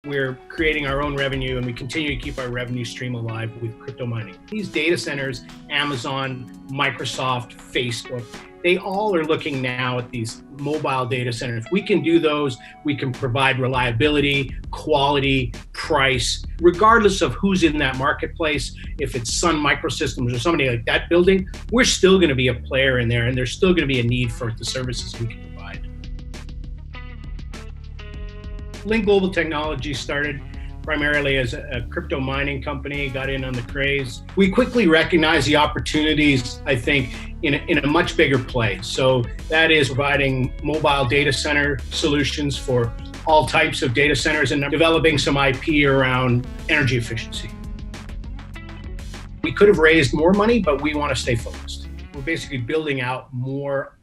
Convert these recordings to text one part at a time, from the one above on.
We're creating our own revenue and we continue to keep our revenue stream alive with crypto mining. These data centers, Amazon, Microsoft, Facebook, they all are looking now at these mobile data centers. If we can do those, we can provide reliability, quality, price, regardless of who's in that marketplace. If it's Sun Microsystems or somebody like that building, we're still going to be a player in there, and there's still going to be a need for the services we can provide. Link Global Technology started primarily as a crypto mining company, got in on the craze. We quickly recognized the opportunities, I think, in a much bigger play. So that is providing mobile data center solutions for all types of data centers and developing some IP around energy efficiency. We could have raised more money, but we want to stay focused. We're basically building out more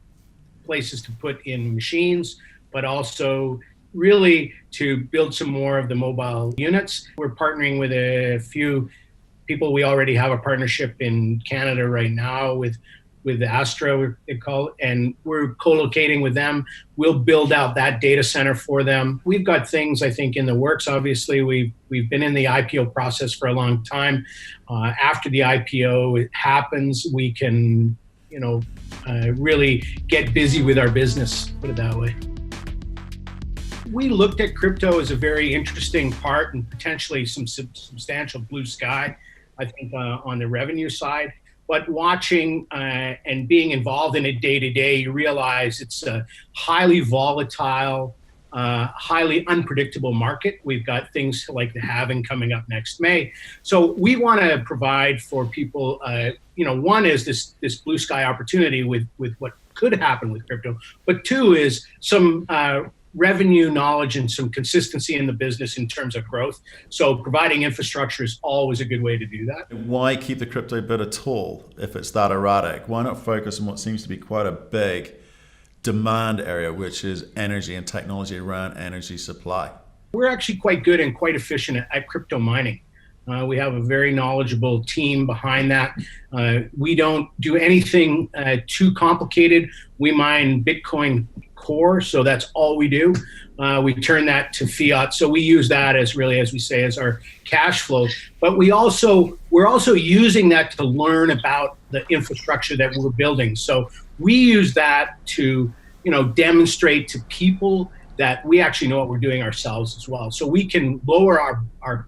places to put in machines, but also really to build some more of the mobile units. We're partnering with a few people. We already have a partnership in Canada right now with Astra, they call it, and we're co-locating with them. We'll build out that data center for them. We've got things, I think, in the works. Obviously, we've been in the IPO process for a long time. After the IPO happens, we can, really get busy with our business, put it that way. We looked at crypto as a very interesting part and potentially some substantial blue sky, I think, on the revenue side. But watching and being involved in it day to day, you realize it's a highly volatile, highly unpredictable market. We've got things like the halving coming up next May. So we want to provide for people, one is this blue sky opportunity with what could happen with crypto, but two is some revenue knowledge and some consistency in the business in terms of growth. So providing infrastructure is always a good way to do that. Why keep the crypto bit at all if it's that erratic? Why not focus on what seems to be quite a big demand area, which is energy and technology around energy supply? We're actually quite good and quite efficient at crypto mining. We have a very knowledgeable team behind that. We don't do anything too complicated. We mine Bitcoin core, so that's all we do. We turn that to fiat, so we use that as really, as we say, as our cash flow. But we're also using that to learn about the infrastructure that we're building. So we use that to, demonstrate to people that we actually know what we're doing ourselves as well. So we can lower our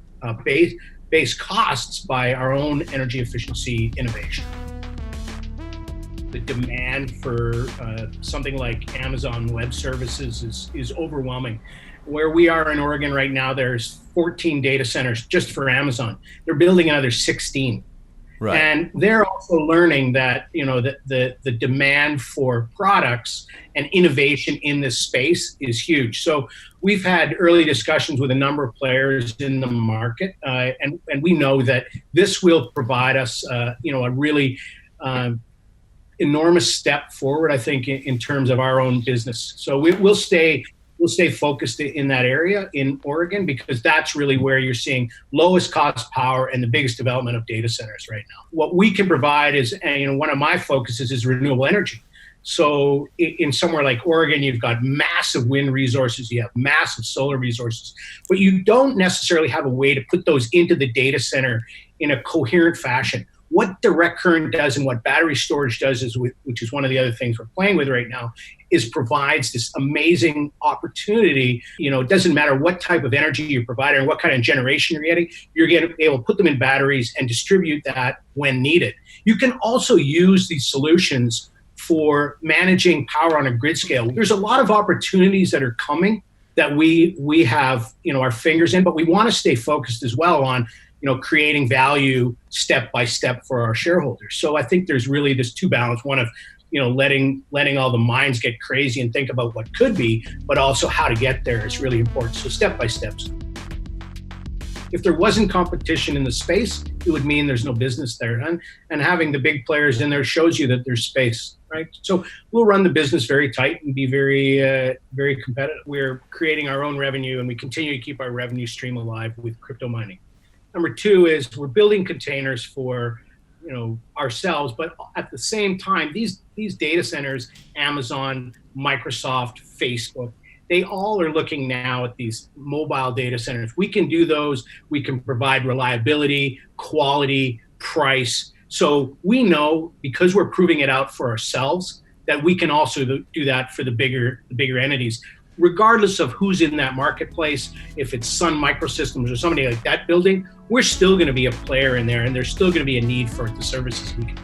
base costs by our own energy efficiency innovation. The demand for something like Amazon Web Services is overwhelming. Where we are in Oregon right now, there's 14 data centers just for Amazon. They're building another 16. Right. And they're also learning that, the demand for products and innovation in this space is huge. So we've had early discussions with a number of players in the market, and we know that this will provide us, a really enormous step forward, I think, in terms of our own business. So we'll stay focused in that area in Oregon, because that's really where you're seeing lowest cost power and the biggest development of data centers right now. What we can provide is, one of my focuses is renewable energy. So in somewhere like Oregon, you've got massive wind resources, you have massive solar resources, but you don't necessarily have a way to put those into the data center in a coherent fashion. What direct current does and what battery storage does, which is one of the other things we're playing with right now, is provides this amazing opportunity. It doesn't matter what type of energy you're providing or what kind of generation you're getting able to put them in batteries and distribute that when needed. You can also use these solutions for managing power on a grid scale. There's a lot of opportunities that are coming that we have, our fingers in, but we want to stay focused as well on creating value step by step for our shareholders. So I think there's really this two balance, one of, letting all the minds get crazy and think about what could be, but also how to get there is really important. So step by steps. If there wasn't competition in the space, it would mean there's no business there. And having the big players in there shows you that there's space, right? So we'll run the business very tight and be very, very competitive. We're creating our own revenue, and we continue to keep our revenue stream alive with crypto mining. Number two is we're building containers for, ourselves, but at the same time, these data centers, Amazon, Microsoft, Facebook, they all are looking now at these mobile data centers. We can do those. We can provide reliability, quality, price. So we know, because we're proving it out for ourselves, that we can also do that for the bigger entities, regardless of who's in that marketplace. If it's Sun Microsystems or somebody like that building, we're still going to be a player in there, and there's still going to be a need for the services we can